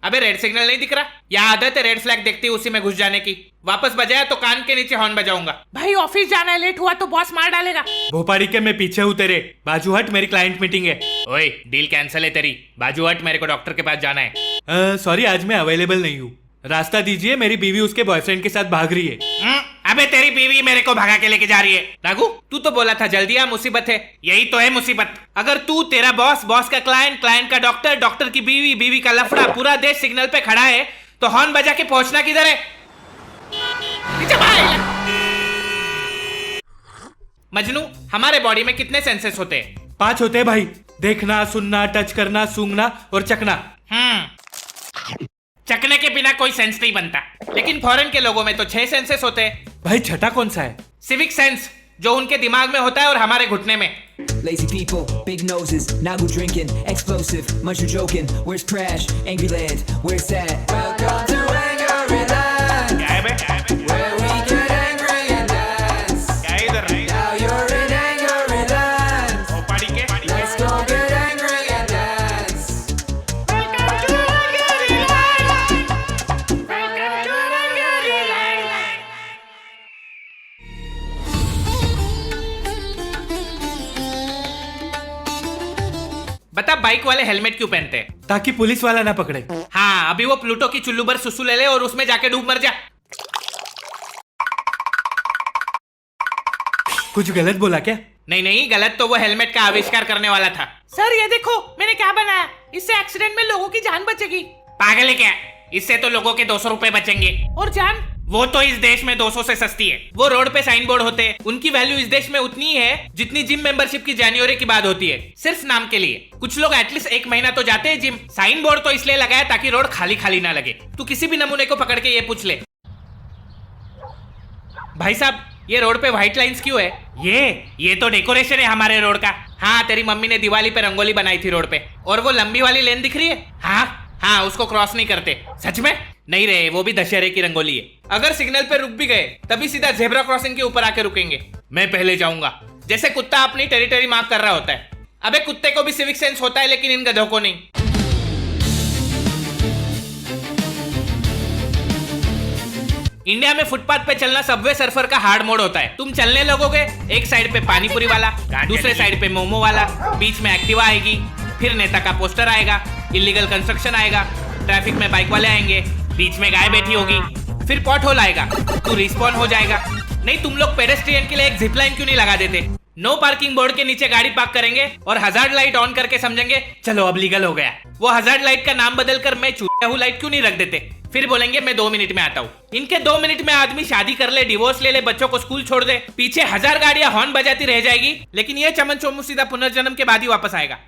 अबे red signal नहीं दिख रहा? यहाँ आदत है रेड फ्लैग देखती उसी में घुस जाने की। वापस बजाया तो कान के नीचे हॉर्न बजाऊंगा। भाई ऑफिस जाना है, लेट हुआ तो बॉस मार डालेगा। भोपाड़ी के मैं पीछे हूँ तेरे, बाजू हट, मेरी क्लाइंट मीटिंग है। ओए डील कैंसिल है तेरी, बाजू हट, मेरे को डॉक्टर के पास जाना है। सॉरी, आज मैं अवेलेबल नहीं हूँ। रास्ता दीजिए, मेरी बीवी उसके बॉयफ्रेंड के साथ भाग रही है। अबे तेरी बीवी मेरे को भगा के लेके जा रही है। राघु तू तो बोला था जल्दी आ, मुसीबत है। यही तो है मुसीबत। अगर तू, तेरा बॉस, बॉस का क्लाइंट, क्लाइंट का डॉक्टर, डॉक्टर की बीवी, बीवी का लफड़ा, पूरा देश सिग्नल पे खड़ा है तो हॉर्न बजा के पहुंचना किधर है? मजनू, हमारे बॉडी में कितने सेंसेस होते हैं? 5 होते हैं भाई। देखना, सुनना, टच करना, सूंघना और चखना। चखने के बिना कोई सेंस नहीं बनता, लेकिन फॉरेन के लोगों में तो 6 सेंसेस होते हैं। भाई छठा कौन सा है? सिविक सेंस, जो उनके दिमाग में होता है और हमारे घुटने में। Lazy people, big noses, Nagu drinking, explosive, much you joking. Where's trash? Angry land, where's sad? Welcome to Angryland. क्या है बे? Where we get angry and dance. क्या है इधर? Now you're in Angryland. भोपाड़ी के? Let's go get angry and dance. बता, bike वाले helmet क्यों पहनते हैं? ताकि पुलिस वाला ना पकड़े। हाँ, अभी वो प्लूटो की चुल्लू भर सुसु ले ले और उसमें जाके डूब मर जा। कुछ गलत बोला क्या? नहीं नहीं, गलत तो वो हेलमेट का आविष्कार करने वाला था। सर ये देखो मैंने क्या बनाया, इससे एक्सीडेंट में लोगों की जान बचेगी। पागल है क्या? इससे तो लोगों के 200 रुपए बचेंगे। और जान? वो तो इस देश में 200 से सस्ती है। वो रोड पे साइन बोर्ड होते हैं, उनकी वैल्यू इस देश में उतनी ही है जितनी जिम मेंबरशिप की जान्युआरी की बात होती है, सिर्फ नाम के लिए। कुछ लोग एटलीस्ट 1 महीना तो जाते हैं जिम। साइन बोर्ड तो इसलिए लगाया ताकि रोड खाली खाली ना लगे। तू किसी भी नमूने को पकड़ के ये पूछ ले, भाई साहब ये रोड पे व्हाइट लाइंस क्यों है? ये तो डेकोरेशन है हमारे रोड का। हाँ, तेरी मम्मी ने दिवाली पे रंगोली बनाई थी रोड पे। और वो लंबी वाली लेन दिख रही है? हाँ, उसको क्रॉस नहीं करते। सच में? नहीं रे, वो भी दशहरे की रंगोली है। अगर सिग्नल पे रुक भी गए तभी सीधा जेब्रा क्रॉसिंग के ऊपर आके रुकेंगे। मैं पहले जाऊंगा, जैसे कुत्ता अपनी टेरिटरी मार्क कर रहा होता है। अबे कुत्ते को भी सिविक सेंस होता है, लेकिन इन गधों को नहीं। इंडिया में फुटपाथ पे चलना सबवे सर्फर का हार्ड मोड होता है। तुम चलने लगोगे, एक साइड पे पानीपुरी वाला, दूसरे साइड पे मोमो वाला, बीच में एक्टिवा आएगी, फिर नेता का पोस्टर आएगा, इलीगल कंस्ट्रक्शन आएगा, ट्रैफिक में बाइक वाले आएंगे, बीच में गाय बैठी होगी, फिर पॉट होल आएगा, तू रिस्पॉन हो जाएगा। नहीं, तुम लोग पेडेस्ट्रियन के लिए एक जिप लाइन क्यों नहीं लगा देते? नो पार्किंग बोर्ड के नीचे गाड़ी पार्क करेंगे और हजार्ड लाइट ऑन करके समझेंगे चलो अब लीगल हो गया। वो हजार्ड लाइट का नाम बदलकर मैं चूतिया हूँ लाइट क्यों नहीं रख देते? फिर बोलेंगे मैं 2 मिनट में आता हूँ। इनके 2 मिनट में आदमी शादी कर ले, डिवोर्स ले ले, बच्चों को स्कूल छोड़ दे, पीछे 1000 गाड़ियां हॉर्न बजाती रह जाएगी, लेकिन ये चमन चोमू सीधा पुनर्जन्म के बाद ही वापस आएगा।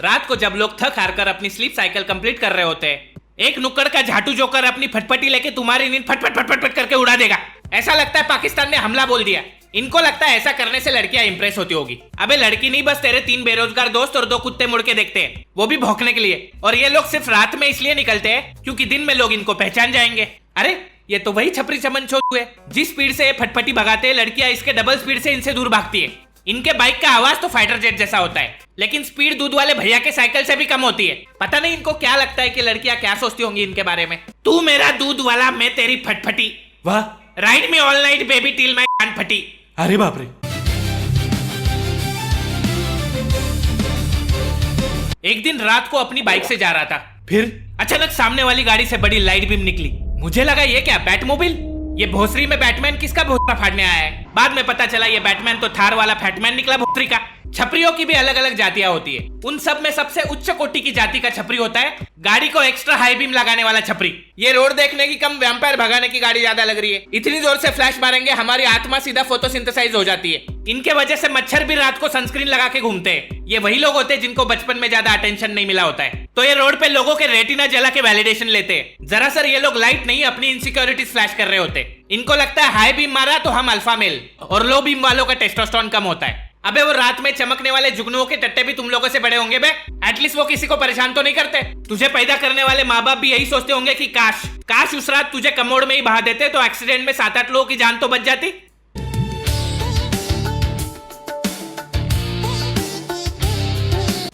रात को जब लोग थक हार कर अपनी स्लीप साइकिल कंप्लीट कर रहे होते हैं, एक नुक्कड़ का झाटू जोकर अपनी फटफटी लेके तुम्हारी नींद फटफट फटफट फट करके उड़ा देगा। ऐसा लगता है पाकिस्तान ने हमला बोल दिया। इनको लगता है ऐसा करने से लड़कियां इंप्रेस होती होगी। अबे लड़की नहीं, बस तेरे 3 बेरोजगार दोस्त और 2 कुत्ते मुड़ के देखते हैं, वो भी भौंकने के लिए। और ये लोग सिर्फ रात में इसलिए निकलते हैं क्योंकि दिन में लोग इनको पहचान जाएंगे। अरे ये तो वही छपरी चमन छोटू है। जिस स्पीड से ये फटफटी भगाते हैं, लड़कियां इसके डबल स्पीड से इनसे दूर भागती है। इनके बाइक का आवाज तो फाइटर जेट जैसा होता है, लेकिन स्पीड दूध वाले भैया के साइकिल से भी कम होती है। पता नहीं इनको क्या लगता है कि लड़कियां क्या सोचती होंगी इनके बारे में। तू मेरा दूध वाला, मैं तेरी फटफटी। वाह, ride me all night baby till my कान फटी। अरे बाप रे। एक दिन रात को अपनी बाइक से जा रहा था, फिर अचानक सामने वाली गाड़ी से बड़ी लाइट बीम निकली। मुझे लगा ये क्या, बैटमोबिल? ये भोसरी में बैटमैन किसका भोसरा फाड़ने आया है? बाद में पता चला ये बैटमैन तो थार वाला फैटमैन निकला भोसरी का। छपरियों की भी अलग अलग जातियां होती है। उन सब में सबसे उच्च कोटि की जाति का छपरी होता है गाड़ी को एक्स्ट्रा हाई बीम लगाने वाला छपरी। ये रोड देखने की कम वैम्पायर भगाने की गाड़ी ज्यादा लग रही है। इतनी जोर से फ्लैश मारेंगे हमारी आत्मा सीधा फोटोसिंथेसाइज हो जाती है। इनके वजह से मच्छर भी रात को सनस्क्रीन लगा के घूमते हैं। ये वही लोग होते हैं जिनको बचपन में ज्यादा अटेंशन नहीं मिला होता है, तो ये रोड पे लोगों के रेटिना जला के वैलिडेशन लेते हैं। जरा सर ये लोग लाइट नहीं, अपनी इनसिक्योरिटीज फ्लैश कर रहे होते। इनको लगता है हाई बीम मारा तो हम अल्फा मेल, और लो बीम वालों का टेस्टोस्टेरोन कम होता है। अबे वो रात में चमकने वाले जुगनुओं के टट्टे भी तुम लोगों से बड़े होंगे बे। एटलीस्ट वो किसी को परेशान तो नहीं करते। तुझे पैदा करने वाले माँ बाप भी यही सोचते होंगे कि काश उस रात तुझे कमोड में ही बहा देते तो एक्सीडेंट में 7-8 लोगों की जान तो बच जाती।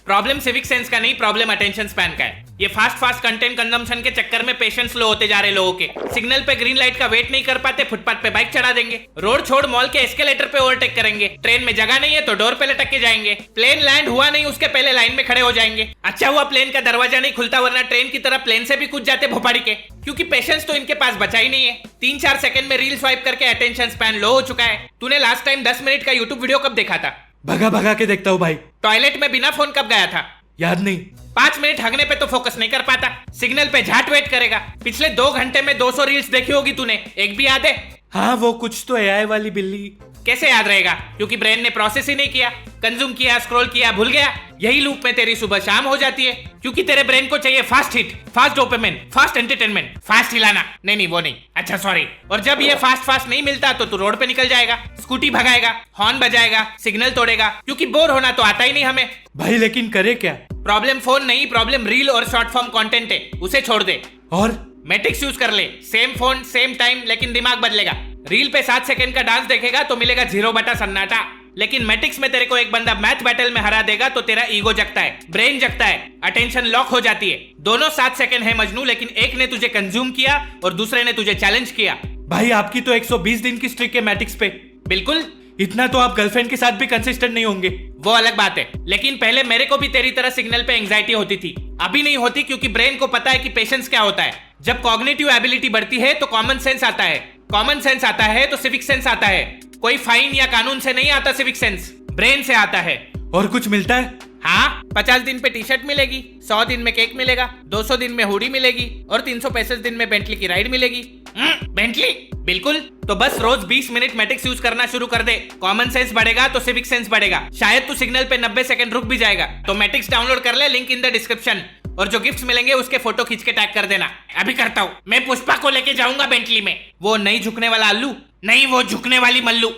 प्रॉब्लम सिविक सेंस का नहीं, प्रॉब्लम अटेंशन स्पैन का है। ये फास्ट कंटेंट कंजम्पशन के चक्कर में पेशेंस लो होते जा रहे लोगों के। सिग्नल पे ग्रीन लाइट का वेट नहीं कर पाते, फुटपाथ पे बाइक चढ़ा देंगे, रोड छोड़ मॉल के एस्केलेटर पे ओवरटेक करेंगे, ट्रेन में जगह नहीं है तो डोर पे लटक के जाएंगे, प्लेन लैंड हुआ नहीं उसके पहले लाइन में खड़े हो जाएंगे। अच्छा हुआ प्लेन का दरवाजा नहीं खुलता, वरना ट्रेन की तरह प्लेन से भी कूद जाते भोपाड़ी के, क्योंकि पेशेंस तो इनके पास बचा ही नहीं है। 3-4 सेकंड में रील स्वाइप करके अटेंशन स्पैन लो हो चुका है। तूने लास्ट टाइम 10 मिनट का यूट्यूब वीडियो कब देखा था? भगा के देखता हूँ भाई। टॉयलेट में बिना फोन कब गया था? याद नहीं। 5 मिनट हगने पे तो फोकस नहीं कर पाता, सिग्नल पे झाट वेट करेगा। पिछले 2 घंटे में 200 रील्स देखी होगी तूने, एक भी याद है? हाँ, वो कुछ तो एआई वाली बिल्ली। कैसे याद रहेगा? क्योंकि ब्रेन ने प्रोसेस ही नहीं किया, कंज्यूम किया, स्क्रॉल किया, भूल गया। यही लूप में तेरी सुबह शाम हो जाती है, क्योंकि तेरे ब्रेन को चाहिए fast hit, fast dopamine, fast entertainment, fast हिलाना। नहीं वो नहीं, अच्छा सॉरी। और जब ये फास्ट नहीं मिलता तो तू रोड पे निकल जाएगा, स्कूटी भगाएगा, हॉर्न बजाएगा, सिग्नल तोड़ेगा, क्योंकि बोर होना तो आता ही नहीं हमें। भाई लेकिन करे क्या? प्रॉब्लम फोन नहीं, प्रॉब्लम रील और शॉर्ट फॉर्म कंटेंट है, उसे छोड़ दे। और मैट्रिक्स यूज कर ले, सेम फोन सेम टाइम, लेकिन दिमाग बदलेगा। रील पे 7 सेकंड का डांस देखेगा तो मिलेगा 0 बटा सन्नाटा, लेकिन मैट्रिक्स में तेरे को एक बंदा मैथ बैटल में हरा देगा तो तेरा ईगो जगता है, ब्रेन जगता है, अटेंशन लॉक हो जाती है। दोनों 7 सेकंड है मजनू, लेकिन एक ने तुझे कंज्यूम किया और दूसरे ने तुझे चैलेंज किया। भाई आपकी तो 120 दिन की स्ट्रिक है मैट्रिक्स पे। बिल्कुल, इतना तो आप गर्लफ्रेंड के साथ भी कंसिस्टेंट नहीं होंगे। वो अलग बात है, लेकिन पहले मेरे को भी तेरी तरह सिग्नल पे एंजाइटी होती थी, अभी नहीं होती, क्योंकि ब्रेन को पता है कि पेशेंस क्या होता है। जब कॉग्निटिव एबिलिटी बढ़ती है तो कॉमन सेंस आता है, कॉमन सेंस आता है तो सिविक सेंस आता है। कोई फाइन या कानून से नहीं आता सिविक सेंस, ब्रेन से आता है। और कुछ मिलता है? हाँ, 50 दिन पे टी शर्ट मिलेगी, 100 दिन में केक मिलेगा, 200 दिन में हुडी मिलेगी और 365 दिन में बेंटली की राइड मिलेगी। बेंटली? बिल्कुल। तो बस रोज 20 मिनट मैट्रिक्स यूज करना शुरू कर दे, कॉमन सेंस बढ़ेगा तो सिविक सेंस बढ़ेगा। शायद तू सिग्नल पे 90 सेकंड रुक भी जाएगा। तो मैट्रिक्स डाउनलोड कर ले, लिंक इन द डिस्क्रिप्शन, और जो गिफ्ट्स मिलेंगे उसके फोटो खींच के टैग कर देना। अभी करता हूँ, मैं पुष्पा को लेके जाऊंगा बेंटली में। वो नहीं झुकने वाला अल्लू नहीं, वो झुकने वाली मल्लू।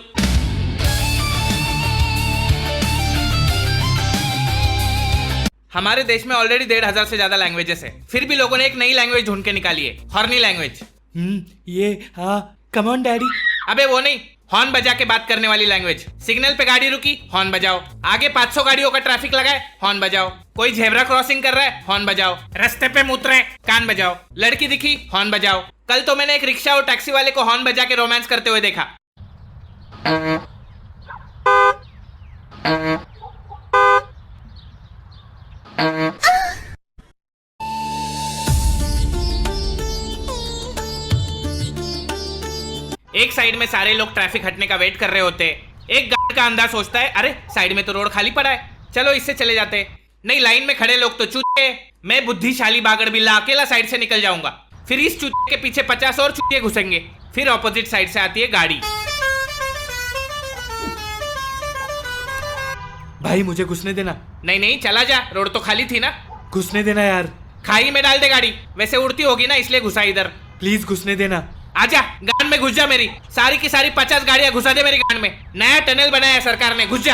हमारे देश में ऑलरेडी 1,500 से ज्यादा लैंग्वेजेस है, फिर भी लोगों ने एक नई लैंग्वेज ढूंढ के निकाली है, हॉर्नी लैंग्वेज। ये हाँ, कम ऑन डैडी। अबे वो नहीं, हॉर्न बजा के बात करने वाली लैंग्वेज। सिग्नल पे गाड़ी रुकी, हॉर्न बजाओ। आगे 500 गाड़ियों का ट्रैफिक लगा है, हॉर्न बजाओ। कोई झेब्रा क्रॉसिंग कर रहा है, हॉर्न बजाओ। रास्ते पे मुत रहे, कान बजाओ। लड़की दिखी, हॉर्न बजाओ। कल तो मैंने एक रिक्शा और टैक्सी वाले को हॉर्न बजा के रोमांस करते हुए देखा। एक साइड में सारे लोग ट्रैफिक हटने का वेट कर रहे होते हैं। एक गार्ड का अंदाज सोचता है, अरे साइड में तो रोड खाली पड़ा है, चलो इससे चले जाते हैं। नहीं, लाइन में खड़े लोग तो चूतिए। मैं बुद्धिशाली बागड़ बिल्ला अकेला साइड से निकल जाऊंगा। फिर इस चूतिए के पीछे 50 और चूतिए घुसेंगे। फिर ऑपोजिट साइड से आती है गाड़ी। भाई मुझे घुसने देना। नहीं चला जा, रोड तो खाली थी ना। घुसने देना यार। खाई में डाल दे गाड़ी, वैसे उड़ती होगी ना इसलिए घुसा इधर। प्लीज घुसने देना। आजा, गान में घुस जा मेरी। सारी की सारी 50 गाड़ियां घुसा दे मेरी गान में। नया टनल बनाया है सरकार ने, घुस जा।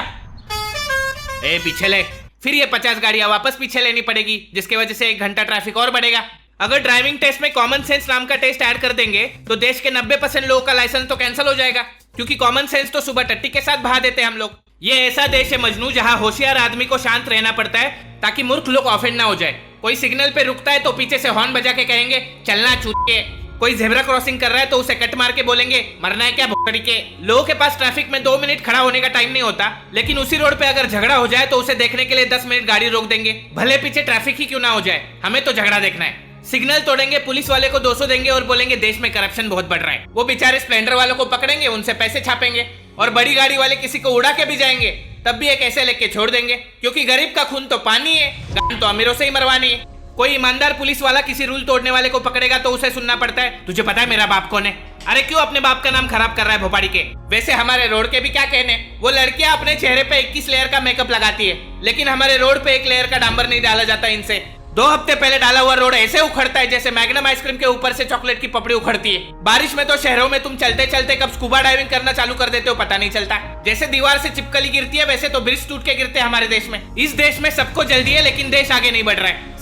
ए पीछे ले। फिर ये 50 गाड़ियां वापस पीछे लेनी पड़ेगी, जिसकी वजह से 1 घंटा ट्रैफिक और बढ़ेगा। अगर ड्राइविंग टेस्ट में कॉमन सेंस नाम का टेस्ट ऐड कर देंगे तो देश के 90% लोगों का लाइसेंस तो कैंसिल हो जाएगा, क्योंकि कॉमन सेंस तो सुबह टट्टी के साथ बहा देते हैं हम लोग। ये ऐसा देश है मजनू जहां होशियार आदमी को शांत रहना पड़ता है ताकि मूर्ख लोग ऑफेंड ना हो जाए। कोई सिग्नल पे रुकता है तो पीछे से हॉर्न बजा के कहेंगे चलना चूतिए। कोई ज़ेब्रा क्रॉसिंग कर रहा है तो उसे कट मार के बोलेंगे मरना है क्या भोकड़ी के। लोगों के पास ट्रैफिक में 2 मिनट खड़ा होने का टाइम नहीं होता, लेकिन उसी रोड पे अगर झगड़ा हो जाए तो उसे देखने के लिए 10 मिनट गाड़ी रोक देंगे, भले पीछे ट्रैफिक ही क्यों ना हो जाए, हमें तो झगड़ा देखना है। सिग्नल तोड़ेंगे, पुलिस वाले को 200 देंगे और बोलेंगे देश में करप्शन बहुत बढ़ रहा है। वो बेचारे स्प्लेंडर वालों को पकड़ेंगे, उनसे पैसे छापेंगे, और बड़ी गाड़ी वाले किसी को उड़ा के भी जाएंगे, तब भी एक ऐसे लेके छोड़ देंगे, क्योंकि गरीब का खून तो पानी है, गान तो अमीरों से ही मरवानी है। कोई ईमानदार पुलिस वाला किसी रूल तोड़ने वाले को पकड़ेगा तो उसे सुनना पड़ता है तुझे पता है मेरा बाप कौन है। अरे क्यों अपने बाप का नाम खराब कर रहा है भोपाड़ी के। वैसे हमारे रोड के भी क्या कहने, वो लड़कियां अपने चेहरे पे 21 लेयर का मेकअप लगाती है, लेकिन हमारे रोड पे 1 लेयर का डांबर नहीं डाला जाता इनसे। 2 हफ्ते पहले डाला हुआ रोड ऐसे उखड़ता है जैसे मैग्नम आइसक्रीम के ऊपर से चॉकलेट की पपड़ी उखड़ती है। बारिश में तो शहरों में तुम चलते चलते कब स्कूबा डाइविंग करना चालू कर देते हो पता नहीं चलता। जैसे दीवार से चिपकली गिरती है वैसे तो ब्रिज टूट के गिरते हैं हमारे देश में। इस देश में सबको जल्दी है लेकिन देश आगे नहीं बढ़ रहा है।